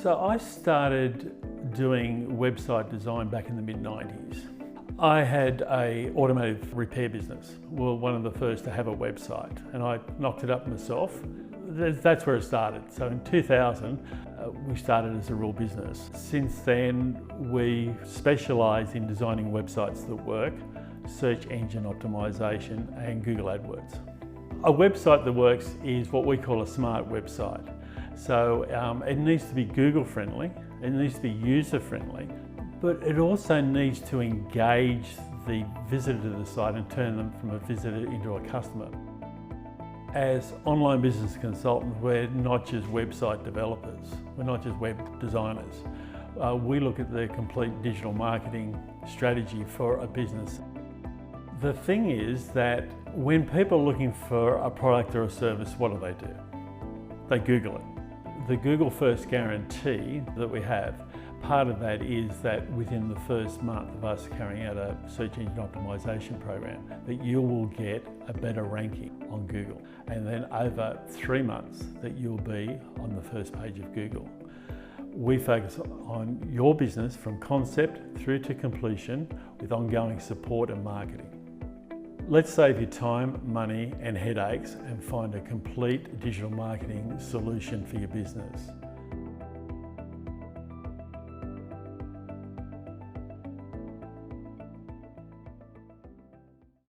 So I started doing website design back in the mid-90s. I had an automotive repair business. Well, one of the first to have a website, and I knocked it up myself. That's where it started. So in 2000, we started as a real business. Since then, we specialise in designing websites that work, search engine optimization, and Google AdWords. A website that works is what we call a smart website. So it needs to be Google friendly, it needs to be user friendly, but it also needs to engage the visitor to the site and turn them from a visitor into a customer. As online business consultants, we're not just website developers, we're not just web designers. We look at the complete digital marketing strategy for a business. The thing is that when people are looking for a product or a service, what do? They Google it. The Google First guarantee that we have, part of that is that within the first month of us carrying out a search engine optimization program, that you will get a better ranking on Google. And then over 3 months that you'll be on the first page of Google. We focus on your business from concept through to completion with ongoing support and marketing. Let's save you time, money and headaches and find a complete digital marketing solution for your business.